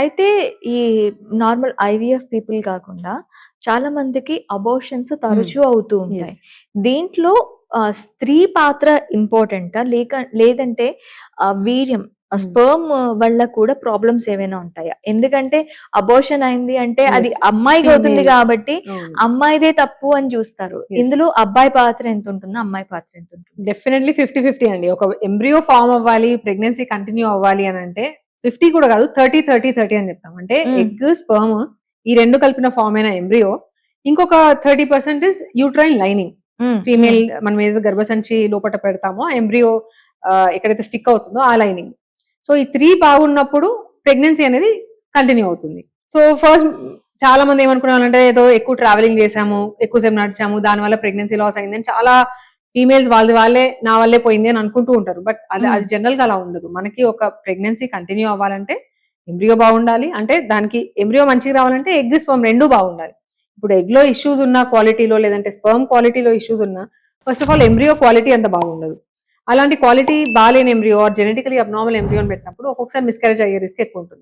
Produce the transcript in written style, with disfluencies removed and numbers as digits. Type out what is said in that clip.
అయితే ఈ normal IVF people కాకుండా చాలా మందికి అబార్షన్స్ హ్మ్. తరచూ అవుతూ ఉంటాయి. యెస్. దీంట్లో స్త్రీ పాత్ర ఇంపార్టెంటా? లేదంటే వీర్యం హ్మ్. స్పెర్మ్ వల్ల కూడా ప్రాబ్లమ్స్ ఏవైనా ఉంటాయా? ఎందుకంటే అబార్షన్ అయింది అంటే అది యెస్. అమ్మాయికవుతుంది ఫీమేల్. గాబట్టి అవును. అమ్మాయిదే తప్పు అని చూస్తారు. యెస్. ఇందులో అబ్బాయి పాత్ర ఎంతుంటుంది? అమ్మాయి పాత్ర ఎంతుంటుంది? డెఫినెట్‌లీ 50, 50 అండి. ఒక ఎంబ్రియో ఫార్మ్ అవ్వాలి, ప్రెగ్నెన్సీ కంటిన్యూ అవ్వాలి అనంటే 50 కూడా కాదు, 30, 30, 30 అని చెప్తాం. అంటే హ్మ్. ఎగ్, స్పెర్మ్ ఈ 2 కలిపిన ఫార్మ్ అయిన ఎంబ్రియో, ఇంకొక 30% ఇస్ యూట్రైన్ లైనింగ్. హ్మ్. హ్మ్. ఫీమేల్ మనం ఏదైతే గర్భసంచి లోపట పెడతామో ఆ ఎంబ్రియో ఎక్కడైతే స్టిక్ అవుతుందో ఆ లైనింగ్. సో ఈ 3 బాగున్నప్పుడు ప్రెగ్నెన్సీ అనేది కంటిన్యూ అవుతుంది. సో ఫస్ట్ చాలా మంది ఏమనుకున్నారంటే ఏదో ఎక్కువ ట్రావెలింగ్ చేసాము, ఎక్కువసేపు నడిచాము, దానివల్ల ప్రెగ్నెన్సీ లాస్ అయిందని చాలా ఫీమేల్స్ వాళ్ళది వాళ్ళే నా వల్లే పోయింది అని అనుకుంటూ ఉంటారు. బట్ అది హ్మ్. అది జనరల్ గా అలా ఉండదు. మనకి ఒక ప్రెగ్నెన్సీ కంటిన్యూ అవ్వాలంటే ఎంబ్రియో బాగుండాలి. అంటే దానికి ఎంబ్రియో మంచిగా రావాలంటే ఎగ్, స్పెర్మ్ 2 బాగుండాలి. ఇప్పుడు ఎగ్ లో ఇష్యూస్ ఉన్న క్వాలిటీలో లేదంటే స్పెర్మ్ క్వాలిటీలో ఇష్యూస్ ఉన్నా first of all embryo quality అంత బాగుండదు. అలాంటి క్వాలిటీ బాలేని ఎంబ్రియో ఆర్ జెనెటికలీ అబ్నార్మల్ ఎంబ్రియోని పెట్టినప్పుడు ఒక్కొక్కసారి మిస్‌క్యారేజ్ అయ్యే రిస్క్ ఎక్కువ ఉంటుంది.